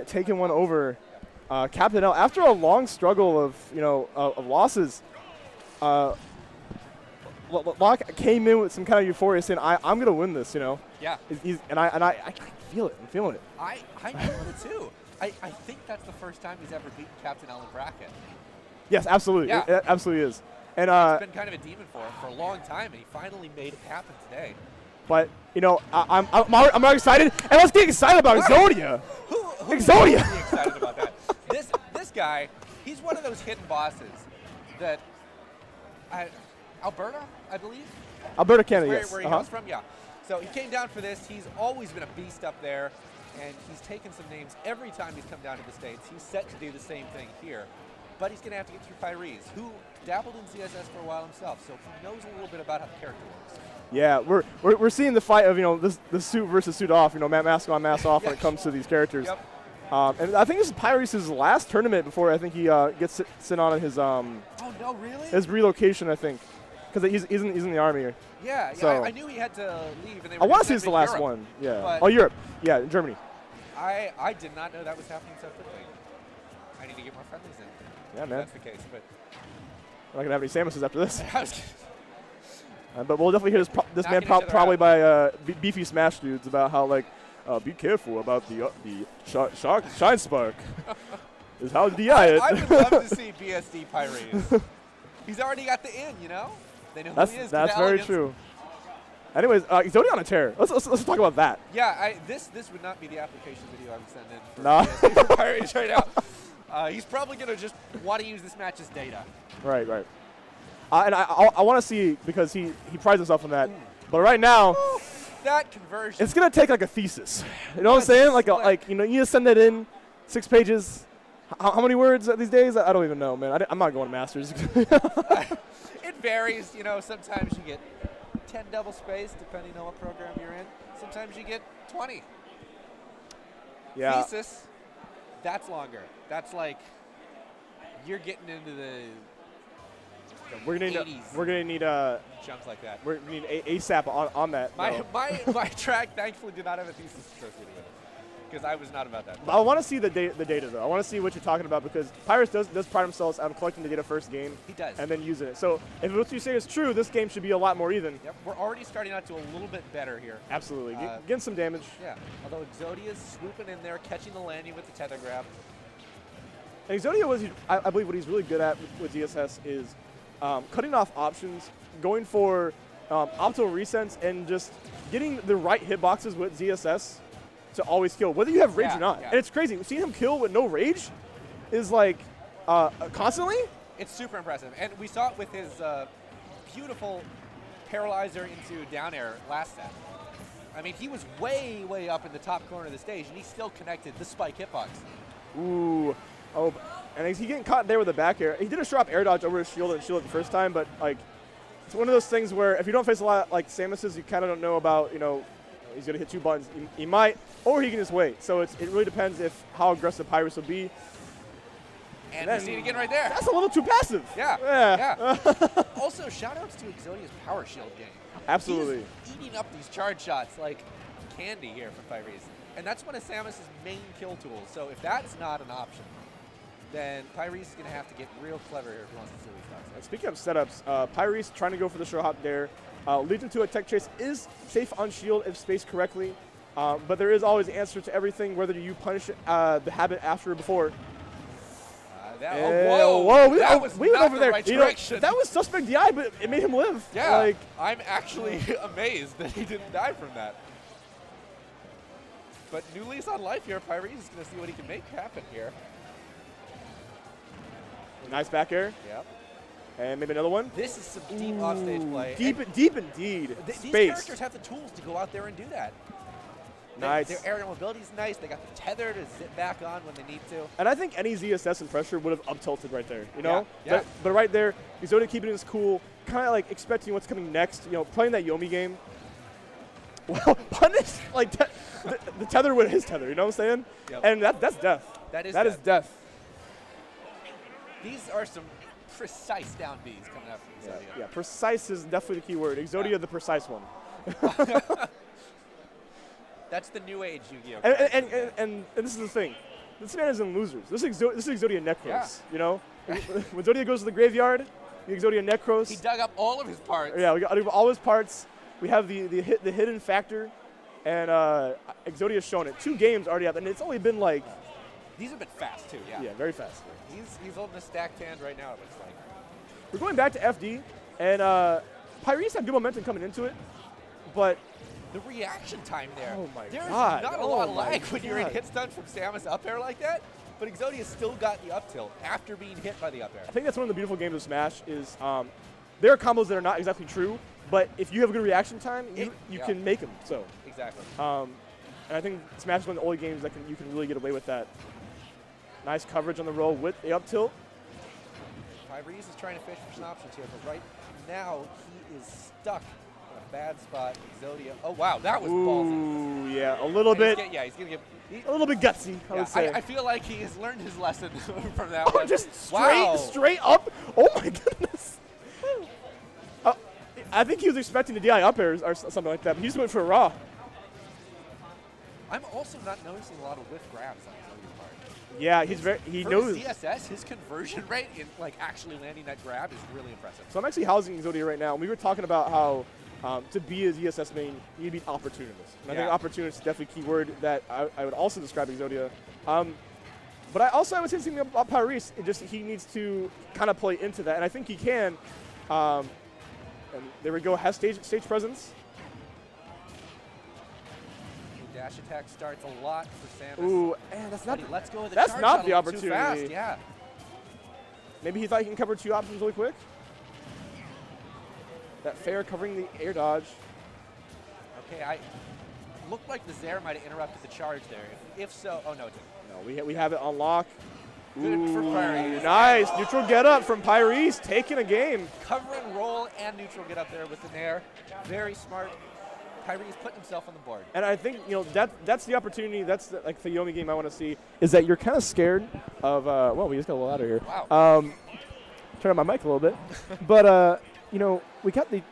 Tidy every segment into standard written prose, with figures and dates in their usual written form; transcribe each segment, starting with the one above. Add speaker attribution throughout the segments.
Speaker 1: taking one over Captain L after a long struggle of losses. Locke came in with some kind of euphoria, saying, "I'm gonna win this,"
Speaker 2: Yeah.
Speaker 1: I feel it. I'm feeling it.
Speaker 2: I feel it too. I think that's the first time he's ever beaten Captain L in bracket.
Speaker 1: Yes, absolutely.
Speaker 2: Yeah.
Speaker 1: It absolutely is. And
Speaker 2: it's been kind of a demon for him for a long time, and he finally made it happen today.
Speaker 1: But I'm already excited, and let's get excited about Exodia.
Speaker 2: Who
Speaker 1: Exodia.
Speaker 2: Be excited about that? This guy, he's one of those hidden bosses that Alberta, I believe.
Speaker 1: Alberta, Canada,
Speaker 2: where,
Speaker 1: yes.
Speaker 2: Where he comes from, yeah. So he came down for this. He's always been a beast up there, and he's taken some names every time he's come down to the States. He's set to do the same thing here, but he's going to have to get through Pyreeze, who dabbled in CSS for a while himself, so he knows a little bit about how the character works.
Speaker 1: Yeah, we're seeing the fight of this suit versus suit off, mask on, mask off when it comes to these characters.
Speaker 2: Yep.
Speaker 1: And I think this is Pyreeze's last tournament before I think he gets sent on his
Speaker 2: oh no, really?
Speaker 1: his relocation, I think, because he's in the army.
Speaker 2: Yeah,
Speaker 1: so
Speaker 2: I knew he had to leave, and they
Speaker 1: I
Speaker 2: were
Speaker 1: want to say
Speaker 2: gonna
Speaker 1: it's
Speaker 2: send
Speaker 1: the
Speaker 2: him
Speaker 1: last
Speaker 2: to Europe,
Speaker 1: one. Yeah.
Speaker 2: but
Speaker 1: Oh, Europe. Yeah, in Germany.
Speaker 2: I did not know that was happening so quickly. I need to get more friendlies in.
Speaker 1: Yeah, man.
Speaker 2: That's the case, but
Speaker 1: I'm not gonna have any Samuses after this.
Speaker 2: I was
Speaker 1: But we'll definitely hear this man
Speaker 2: Knocking each other
Speaker 1: probably
Speaker 2: out.
Speaker 1: by Beefy Smash dudes about how be careful about the Shine Spark is how DI it.
Speaker 2: I would love to see BSD Pyreeze. He's already got the in, They know who he is.
Speaker 1: That's very true. Anyways, Exodia on a tear. Let's talk about that.
Speaker 2: Yeah, this would not be the application video I would send in for
Speaker 1: Nah.
Speaker 2: BSD for Pyreeze right now. He's probably going to just want to use this match as data.
Speaker 1: Right. And I want to see, because he prides himself on that. But right now,
Speaker 2: that conversion.
Speaker 1: it's gonna take like a thesis. You know what I'm saying? You need to send that in 6 pages. How many words these days? I don't even know, man. I'm not going to masters.
Speaker 2: It varies. Sometimes you get 10 double space depending on what program you're in. Sometimes you get 20.
Speaker 1: Yeah.
Speaker 2: Thesis, that's longer. That's like you're getting into the
Speaker 1: We're gonna
Speaker 2: 80s.
Speaker 1: need
Speaker 2: Chunks like that.
Speaker 1: we're gonna need ASAP on that.
Speaker 2: My track thankfully did not have a thesis associated with it, because I was not about that.
Speaker 1: I want to see the data though. I want to see what you're talking about, because Pyreeze does pride themselves on collecting the data first game.
Speaker 2: He does.
Speaker 1: And then using it. So if what you say is true, this game should be a lot more even.
Speaker 2: Yep, we're already starting out to a little bit better here.
Speaker 1: Absolutely. Getting some damage.
Speaker 2: Yeah, although Exodia's swooping in there, catching the landing with the tether grab.
Speaker 1: And Exodia I believe what he's really good at with DSS is cutting off options, going for optimal resets, and just getting the right hitboxes with ZSS to always kill, whether you have rage or not.
Speaker 2: Yeah.
Speaker 1: And it's crazy. Seeing him kill with no rage is constantly.
Speaker 2: It's super impressive. And we saw it with his beautiful paralyzer into down air last set. I mean, he was way, way up in the top corner of the stage, and he still connected the spike hitbox.
Speaker 1: Ooh. Oh, and he's getting caught there with a back air. He did a sharp air dodge over his shield and shield it the first time, but it's one of those things where if you don't face a lot like Samus's, you kind of don't know about, he's going to hit 2 buttons. He might, or he can just wait. So it really depends how aggressive Pyreeze will be.
Speaker 2: And we see it again right there.
Speaker 1: That's a little too passive.
Speaker 2: Yeah. Also, shout-outs to Exodia's power shield game.
Speaker 1: Absolutely.
Speaker 2: He's eating up these charge shots like candy here for Pyreeze. And that's one of Samus's main kill tools. So if that's not an option, then Pyreeze is going to have to get real clever here if he wants to see what he does.
Speaker 1: And speaking of setups, Pyreeze trying to go for the show hop there. Legion to a tech chase is safe on shield if spaced correctly. But there is always an answer to everything, whether you punish the habit after or before.
Speaker 2: Whoa,
Speaker 1: that
Speaker 2: was
Speaker 1: we went
Speaker 2: not
Speaker 1: over
Speaker 2: the
Speaker 1: there.
Speaker 2: right direction.
Speaker 1: That was suspect DI, but it made him live.
Speaker 2: Yeah, I'm actually amazed that he didn't die from that. But new lease on life here. Pyreeze is going to see what he can make happen here.
Speaker 1: Nice back air.
Speaker 2: Yep.
Speaker 1: And maybe another one.
Speaker 2: This is some deep offstage play.
Speaker 1: Deep indeed.
Speaker 2: These characters have the tools to go out there and do that.
Speaker 1: Nice.
Speaker 2: Their aerial mobility is nice. They got the tether to zip back on when they need to.
Speaker 1: And I think any ZSS and pressure would have up-tilted right there,
Speaker 2: Yeah.
Speaker 1: But right there, Exodia keeping his cool, kind of expecting what's coming next, playing that Yomi game. Well, punish, the tether with his tether, you know what I'm saying?
Speaker 2: Yep.
Speaker 1: And that's death.
Speaker 2: That is
Speaker 1: death.
Speaker 2: These are some precise down Bs coming out from Exodia.
Speaker 1: Yeah, precise is definitely the key word. Exodia, the precise one.
Speaker 2: That's the new age Yu-Gi-Oh!
Speaker 1: And this is the thing. This man is in losers. This is Exodia Necros, you know? When Exodia goes to the graveyard, the Exodia Necros.
Speaker 2: He dug up all of his parts.
Speaker 1: Yeah, we got all his parts. We have the hidden factor, and Exodia's shown it. 2 games already out, and it's only been like.
Speaker 2: These have been fast too. Yeah.
Speaker 1: Yeah, very fast.
Speaker 2: He's holding a stacked hand right now. It looks like.
Speaker 1: We're going back to FD, and Pyreeze had good momentum coming into it, but.
Speaker 2: The reaction time there.
Speaker 1: Oh my
Speaker 2: There's
Speaker 1: God.
Speaker 2: not a lot of lag when you're in hit stun from Samus up air like that, but Exodia still got the up tilt after being hit by the up air.
Speaker 1: I think that's one of the beautiful games of Smash is there are combos that are not exactly true, but if you have a good reaction time, you can make them. So
Speaker 2: exactly.
Speaker 1: And I think Smash is one of the only games that you can really get away with that. Nice coverage on the roll with the up tilt.
Speaker 2: Pyreeze is trying to fish for some options here, but right now he is stuck in a bad spot. Exodia. Oh wow, that was ballsy.
Speaker 1: Ooh, yeah, a little bit.
Speaker 2: He's gonna get
Speaker 1: a little bit gutsy. I would say.
Speaker 2: I feel like he has learned his lesson from that one.
Speaker 1: Just straight up. Oh my goodness. I think he was expecting the DI up airs or something like that, but he just went for a raw.
Speaker 2: I'm also not noticing a lot of whiff grabs on Exodia's part.
Speaker 1: Yeah, he knows.
Speaker 2: His CSS, his conversion rate in like actually landing that grab is really impressive.
Speaker 1: So I'm actually housing Exodia right now. We were talking about how to be a ESS main, you need to be opportunist. And I think opportunist is definitely a key word that I would also describe Exodia. But I would say something about Pyreeze. He needs to kind of play into that, and I think he can. And there we go, has stage presence.
Speaker 2: Dash attack starts a lot for Samus.
Speaker 1: Ooh, and that's not.
Speaker 2: Let's go with the
Speaker 1: that's
Speaker 2: charge
Speaker 1: not the
Speaker 2: shuttle too
Speaker 1: opportunity.
Speaker 2: fast. Yeah.
Speaker 1: Maybe he thought he can cover 2 options really quick. That fair covering the air dodge.
Speaker 2: Okay, I looked like the Zaire might have interrupted the charge there. If so, oh no, it didn't.
Speaker 1: No, we have it on lock.
Speaker 2: Good for Pyreeze.
Speaker 1: Nice neutral get up from Pyreeze, taking a game.
Speaker 2: Cover and roll and neutral get up there with the nair. Very smart. Pyreeze putting himself on the board.
Speaker 1: And I think that's the opportunity. That's like the Yomi game I want to see. Is that you're kind of scared of? Well, we just got a little out of here.
Speaker 2: Wow.
Speaker 1: Turn on my mic a little bit, but we got the.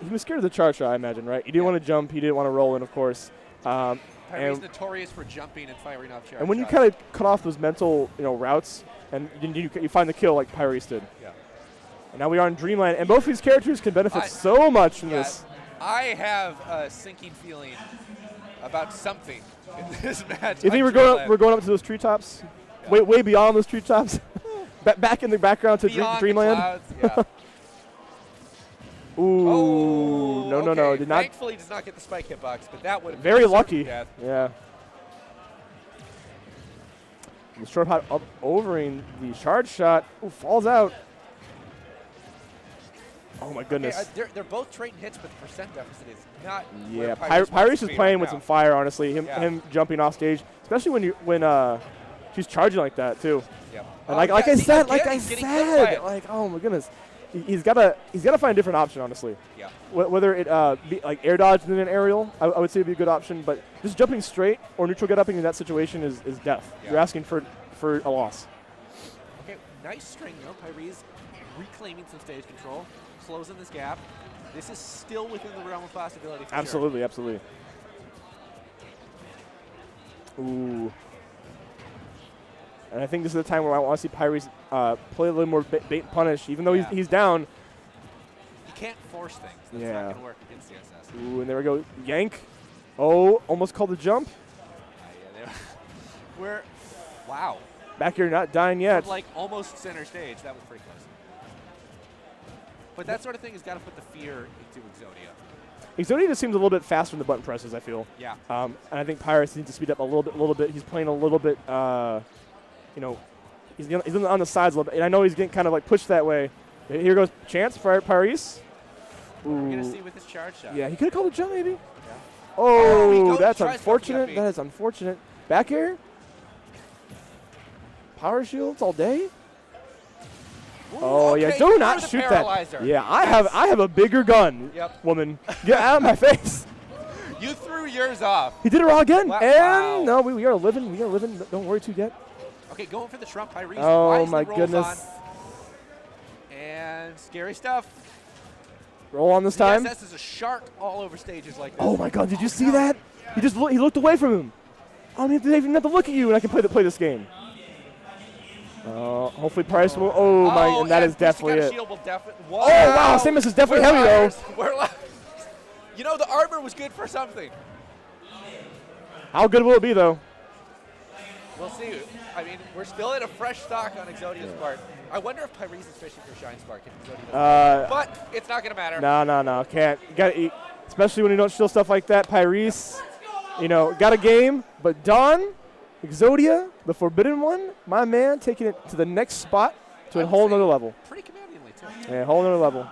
Speaker 1: He was scared of the charge shot, I imagine, right? He didn't want to jump. He didn't want to roll in, of course.
Speaker 2: Pyreeze notorious for jumping and firing off charge.
Speaker 1: And when you kind of cut off those mental, routes, and you find the kill like Pyreeze did.
Speaker 2: Yeah.
Speaker 1: And now we are in Dreamland, and both of these characters can benefit so much from this.
Speaker 2: I have a sinking feeling about something in this match.
Speaker 1: You think we're going up to those treetops? Yeah. Way beyond those treetops? Back in the background to Dreamland?
Speaker 2: Yeah.
Speaker 1: Ooh, no. Did not.
Speaker 2: Thankfully, does not get the spike hitbox, but that would have
Speaker 1: very
Speaker 2: been
Speaker 1: lucky.
Speaker 2: Death.
Speaker 1: Yeah. The short pot up overing the charge shot. Ooh, falls out. Oh my goodness.
Speaker 2: Okay, they're both trading hits, but the percent deficit is not.
Speaker 1: Yeah, Pyreeze is playing with some fire. Honestly, him jumping off stage, especially when she's charging like that too.
Speaker 2: Yep.
Speaker 1: And like I said, oh my goodness. He's got to find a different option, honestly.
Speaker 2: Yeah.
Speaker 1: Whether it be like air dodge and then an aerial, I would say would be a good option. But just jumping straight or neutral get upping in that situation is death. Yeah. You're asking for a loss.
Speaker 2: Okay, nice string though. Pyreeze reclaiming some stage control, closing this gap. This is still within the realm of possibility. For
Speaker 1: absolutely,
Speaker 2: sure.
Speaker 1: Absolutely. Ooh. And I think this is the time where I want to see Pyreeze play a little more bait and punish, even though he's down.
Speaker 2: You can't force things. That's not going to work against CSS.
Speaker 1: Ooh, and there we go. Yank. Oh, almost called the jump.
Speaker 2: Wow.
Speaker 1: Back here, not dying yet.
Speaker 2: From like almost center stage. That was pretty close. But that sort of thing has got to put the fear into Exodia.
Speaker 1: Exodia just seems a little bit faster in the button presses, I feel.
Speaker 2: Yeah.
Speaker 1: And I think Pyreeze needs to speed up a little bit. He's playing a little bit, he's on the sides a little bit. And I know he's getting kind of like pushed that way. Here goes chance for Pyreeze.
Speaker 2: We're going to see with his charge shot.
Speaker 1: Yeah, he could have called a jump maybe.
Speaker 2: Yeah.
Speaker 1: Oh, that's unfortunate. That is unfortunate. Back air. Power shields all day.
Speaker 2: Ooh,
Speaker 1: oh yeah, do not shoot that. Yeah, I have a bigger gun, woman. Get out of my face.
Speaker 2: You threw yours off.
Speaker 1: He did it raw again.
Speaker 2: Wow.
Speaker 1: And no, we are living. We are living. Don't worry too yet.
Speaker 2: Okay, going for the Trump Pyreeze.
Speaker 1: Oh my goodness.
Speaker 2: And scary stuff.
Speaker 1: Roll on this time.
Speaker 2: CSS is a shark all over stages like this.
Speaker 1: Oh my God! Did you see that? He looked away from him. I don't even have to look at you, and I can play this game. Hopefully Price will. Oh my! And that is definitely it.
Speaker 2: Wow.
Speaker 1: Oh wow! Samus is definitely heavy though.
Speaker 2: You know, the armor was good for something.
Speaker 1: How good will it be though?
Speaker 2: We'll see. I mean, we're still in a fresh stock on Exodia's part. I wonder if Pyreeze is fishing for Shine Spark. If Exodia doesn't. But it's not going to matter.
Speaker 1: No. Can't. You got to eat. Especially when you don't steal stuff like that. Pyreeze, got a game. But Don, Exodia, the Forbidden One, my man, taking it to the next spot to a whole nother level.
Speaker 2: Pretty commandingly, too.
Speaker 1: Yeah, a whole nother level.